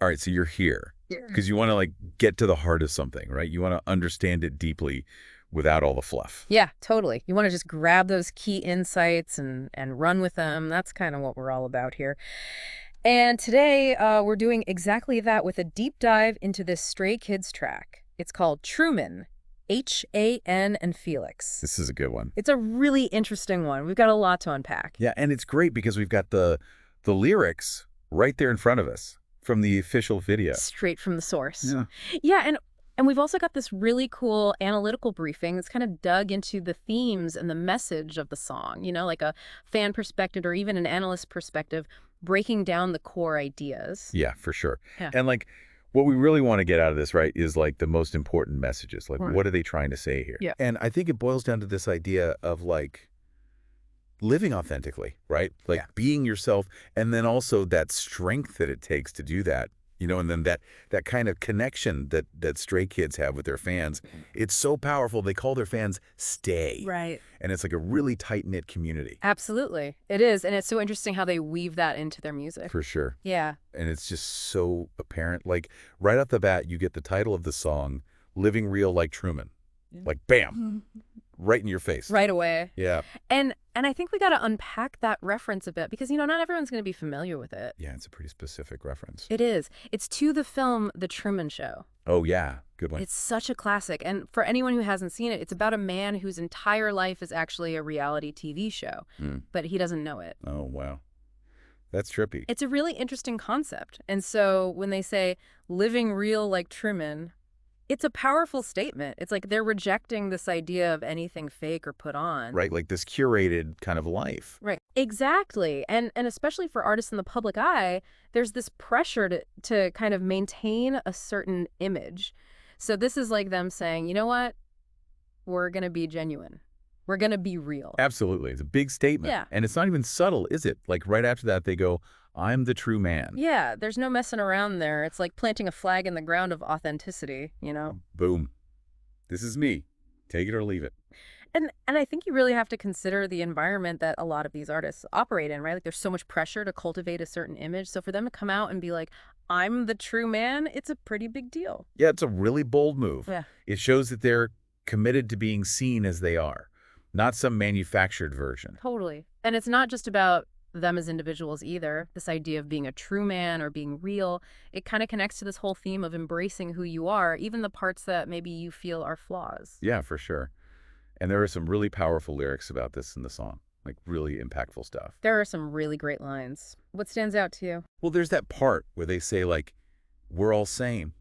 All right, so you're here because you want to like get to the heart of something, right? You want to understand it deeply without all the fluff. Yeah, totally. You want to just grab those key insights and run with them. That's kind of what we're all about here. And today we're doing exactly that with a deep dive into this Stray Kids track. It's called Truman, H-A-N and Felix. This is a good one. It's a really interesting one. We've got a lot to unpack. Yeah, and it's great because we've got the lyrics right there in front of us from the official video. Straight from the source. Yeah. Yeah, and we've also got this really cool analytical briefing that's kind of dug into the themes and the message of the song, like a fan perspective or even an analyst perspective, breaking down the core ideas. Yeah, for sure. Yeah. And like what we really want to get out of this, right, is like the most important messages. Like, what are they trying to say here? Yeah. And I think it boils down to this idea of like living authentically, right? Like being yourself, and then also that strength that it takes to do that. And then that kind of connection that Stray Kids have with their fans, it's so powerful. They call their fans stay. Right. And it's like a really tight-knit community. Absolutely. It is. And it's so interesting how they weave that into their music. For sure. Yeah. And it's just so apparent. Like right off the bat, you get the title of the song, Living Real Like Truman. Like, bam, right in your face. Right away. Yeah. And I think we got to unpack that reference a bit because, not everyone's going to be familiar with it. Yeah, it's a pretty specific reference. It is. It's to the film The Truman Show. Oh, yeah. Good one. It's such a classic. And for anyone who hasn't seen it, it's about a man whose entire life is actually a reality TV show, but he doesn't know it. Oh, wow. That's trippy. It's a really interesting concept. And so when they say living real like Truman, it's a powerful statement. It's like they're rejecting this idea of anything fake or put on. Right, like this curated kind of life. Right. Exactly. And especially for artists in the public eye, there's this pressure to kind of maintain a certain image. So this is like them saying, you know what? We're going to be genuine. We're going to be real. Absolutely. It's a big statement. Yeah. And it's not even subtle, is it? Like right after that, they go, I'm the true man. Yeah, there's no messing around there. It's like planting a flag in the ground of authenticity, Boom. This is me. Take it or leave it. And I think you really have to consider the environment that a lot of these artists operate in, right? Like there's so much pressure to cultivate a certain image. So for them to come out and be like, I'm the true man, it's a pretty big deal. Yeah, it's a really bold move. Yeah. It shows that they're committed to being seen as they are, not some manufactured version. Totally. And it's not just about them as individuals either. This idea of being a true man or being real, it kind of connects to this whole theme of embracing who you are, even the parts that maybe you feel are flaws. Yeah, for sure. And there are some really powerful lyrics about this in the song, like really impactful stuff. There are some really great lines. What stands out to you? Well, there's that part where they say like, we're all same,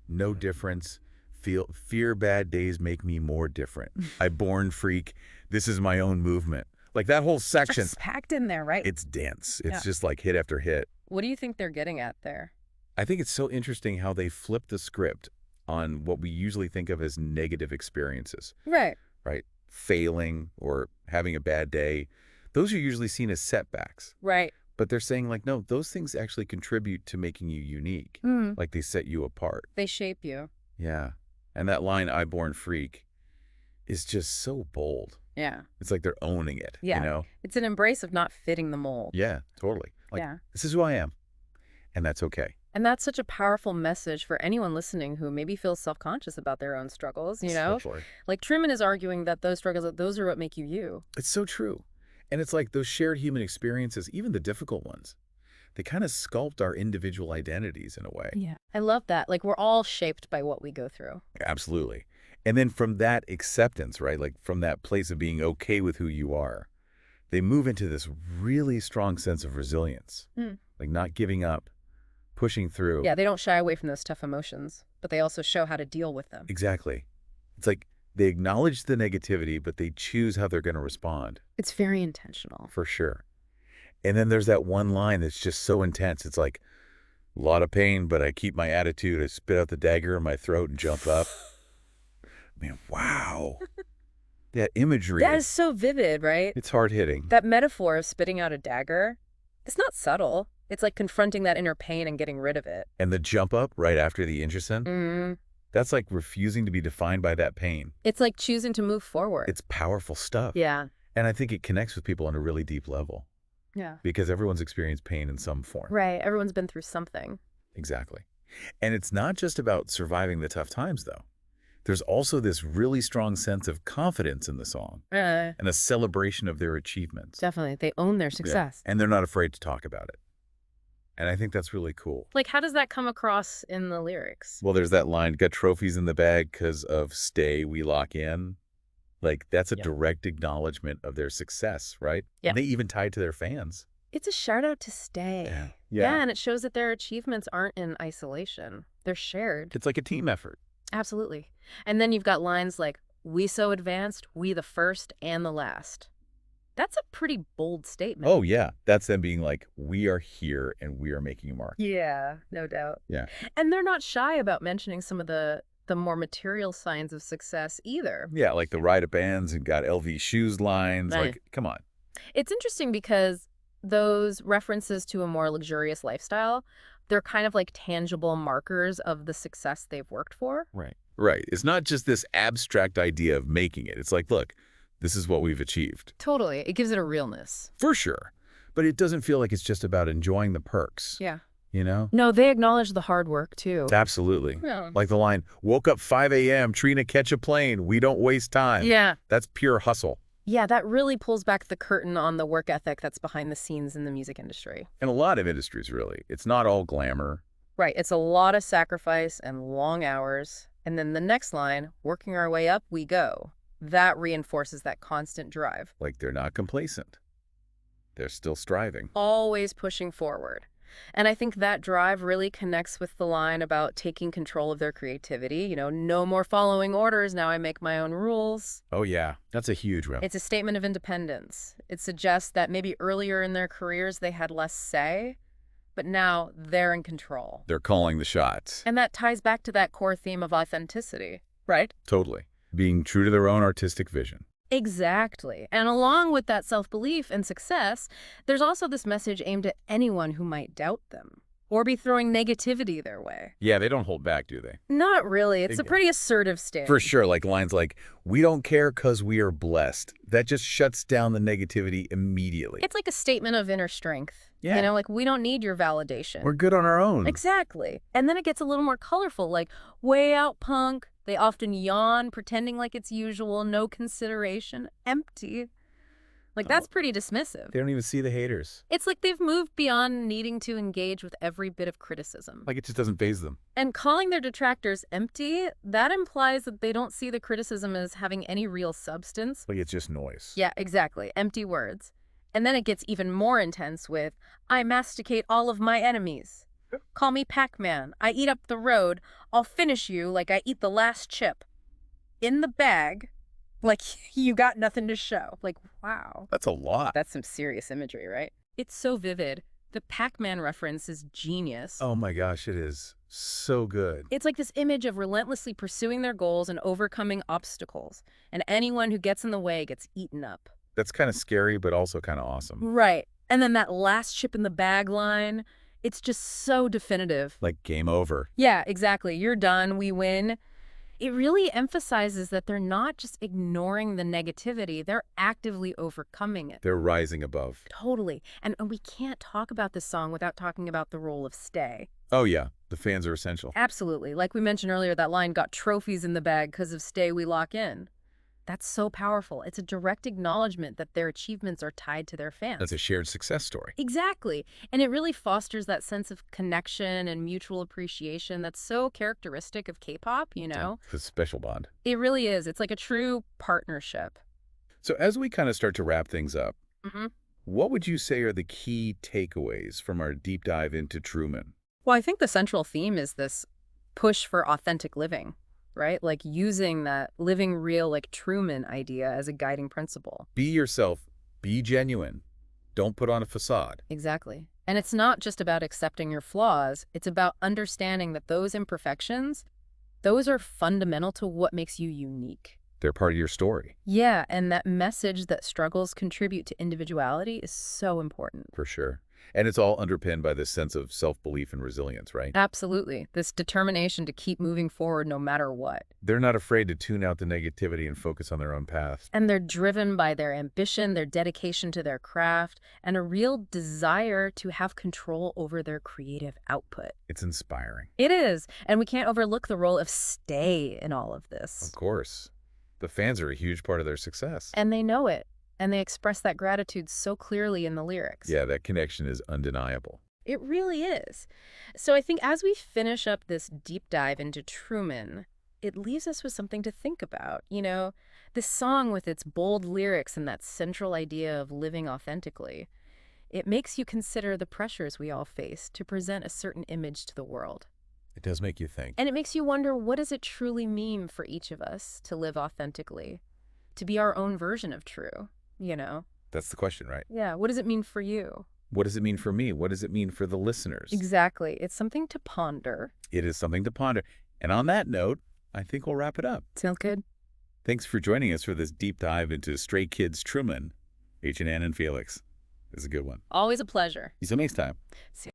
no difference. Fear bad days make me more different. I born freak. This is my own movement. Like that whole section. It's packed in there, right? It's dense. It's just like hit after hit. What do you think they're getting at there? I think it's so interesting how they flip the script on what we usually think of as negative experiences. Right. Right? Failing or having a bad day. Those are usually seen as setbacks. Right. But they're saying like, no, those things actually contribute to making you unique. Like they set you apart. They shape you. Yeah. And that line, I born freak, is just so bold. Yeah. It's like they're owning it, Yeah. It's an embrace of not fitting the mold. Yeah, totally. Like, Yeah. this is who I am, and that's okay. And that's such a powerful message for anyone listening who maybe feels self-conscious about their own struggles, Especially. Like Truman is arguing that those struggles, those are what make you you. It's so true. And it's like those shared human experiences, even the difficult ones, they kind of sculpt our individual identities in a way. Yeah. I love that. Like we're all shaped by what we go through. Absolutely. And then from that acceptance, right, like from that place of being okay with who you are, they move into this really strong sense of resilience, like not giving up, pushing through. Yeah, they don't shy away from those tough emotions, but they also show how to deal with them. Exactly. It's like they acknowledge the negativity, but they choose how they're going to respond. It's very intentional. For sure. And then there's that one line that's just so intense. It's like, a lot of pain, but I keep my attitude. I spit out the dagger in my throat and jump up. Man, wow. That imagery. That is so vivid, right? It's hard-hitting. That metaphor of spitting out a dagger, it's not subtle. It's like confronting that inner pain and getting rid of it. And the jump up right after the intercen, that's like refusing to be defined by that pain. It's like choosing to move forward. It's powerful stuff. Yeah. And I think it connects with people on a really deep level. Yeah. Because everyone's experienced pain in some form. Right. Everyone's been through something. exactly. And it's not just about surviving the tough times, though. There's also this really strong sense of confidence in the song Uh, and a celebration of their achievements. Definitely. They own their Yeah. success. And they're not afraid to talk about it. And I think that's really cool. Like, how does that come across in the lyrics? Well, there's that line, got trophies in the bag because of stay, we lock in. Like, that's a Yeah. direct acknowledgement of their success, right? Yeah. And they even tie it to their fans. It's a shout out to stay. Yeah. Yeah, and it shows that their achievements aren't in isolation. They're shared. It's like a team effort. Absolutely. And then you've got lines like, we so advanced, we the first and the last. That's a pretty bold statement. Oh, yeah. That's them being like, we are here and we are making a mark. Yeah, no doubt. Yeah. And they're not shy about mentioning some of the more material signs of success either. Yeah, like the Ride of Bands and got LV shoes lines. Right. Like, come on. It's interesting because those references to a more luxurious lifestyle, they're kind of like tangible markers of the success they've worked for. Right. Right. It's not just this abstract idea of making it. It's like, look, this is what we've achieved. Totally. It gives it a realness. For sure. But it doesn't feel like it's just about enjoying the perks. Yeah. You know? No, they acknowledge the hard work too. Absolutely. Yeah. Like the line, woke up 5 a.m., Trina catch a plane. We don't waste time. Yeah. That's pure hustle. Yeah, that really pulls back the curtain on the work ethic that's behind the scenes in the music industry. In a lot of industries, really. It's not all glamour. Right. It's a lot of sacrifice and long hours. And then the next line, working our way up, we go. That reinforces that constant drive. Like they're not complacent. They're still striving. Always pushing forward. And I think that drive really connects with the line about taking control of their creativity. You know, no more following orders. Now I make my own rules. Oh, yeah. That's a huge one. It's a statement of independence. It suggests that maybe earlier in their careers they had less say, but now they're in control. They're calling the shots. And that ties back to that core theme of authenticity, right? Totally. Being true to their own artistic vision. Exactly. And along with that self-belief and success, there's also this message aimed at anyone who might doubt them or be throwing negativity their way. Yeah, they don't hold back, do they? Not really. It's a pretty assertive stance. For sure, like lines like, we don't care because we are blessed. That just shuts down the negativity immediately. It's like a statement of inner strength. Yeah. You know, like we don't need your validation. We're good on our own. Exactly. And then it gets a little more colorful, like way out punk. They often yawn, pretending like it's usual, no consideration, empty. Like, that's pretty dismissive. They don't even see the haters. It's like they've moved beyond needing to engage with every bit of criticism. Like it just doesn't faze them. And calling their detractors empty, that implies that they don't see the criticism as having any real substance. Like it's just noise. Yeah, exactly. Empty words. And then it gets even more intense with, I masticate all of my enemies. Call me Pac-Man. I eat up the road. I'll finish you like I eat the last chip. In the bag, like you got nothing to show. Like, wow. That's a lot. That's some serious imagery, right? It's so vivid. The Pac-Man reference is genius. Oh my gosh, it is so good. It's like this image of relentlessly pursuing their goals and overcoming obstacles. And anyone who gets in the way gets eaten up. That's kind of scary, but also kind of awesome. Right. And then that last chip in the bag line, it's just so definitive. Like game over. Yeah, exactly. You're done. We win. It really emphasizes that they're not just ignoring the negativity. They're actively overcoming it. They're rising above. Totally. And we can't talk about this song without talking about the role of stay. Oh yeah, the fans are essential. Absolutely. Like we mentioned earlier, that line got trophies in the bag because of stay we lock in. That's so powerful. It's a direct acknowledgement that their achievements are tied to their fans. That's a shared success story. Exactly. And it really fosters that sense of connection and mutual appreciation that's so characteristic of K-pop, you know? It's a special bond. It really is. It's like a true partnership. So as we kind of start to wrap things up, Mm-hmm. what would you say are the key takeaways from our deep dive into Truman? Well, I think the central theme is this push for authentic living, right? Like using that living real, like Truman idea as a guiding principle. Be yourself. Be genuine. Don't put on a facade. Exactly. And it's not just about accepting your flaws. It's about understanding that those imperfections, those are fundamental to what makes you unique. They're part of your story. Yeah, and that message that struggles contribute to individuality is so important. For sure. And it's all underpinned by this sense of self-belief and resilience, right? Absolutely. This determination to keep moving forward no matter what. They're not afraid to tune out the negativity and focus on their own path. And they're driven by their ambition, their dedication to their craft, and a real desire to have control over their creative output. It's inspiring. It is. And we can't overlook the role of stay in all of Of this. course. The fans are a huge part of their success. And they know it. And they express that gratitude so clearly in the lyrics. Yeah, that connection is undeniable. It really is. So I think as we finish up this deep dive into Truman, it leaves us with something to think about. This song with its bold lyrics and that central idea of living authentically, it makes you consider the pressures we all face to present a certain image to the world. It does make you think. And it makes you wonder, what does it truly mean for each of us to live authentically, to be our own version of true, That's the question, right? Yeah, what does it mean for you? What does it mean for me? What does it mean for the listeners? Exactly. It's something to ponder. It is something to ponder. And on that note, I think we'll wrap it up. Sound good? Thanks for joining us for this deep dive into Stray Kids Truman, H&N and Felix. It's a good one. Always a pleasure. See you next time. See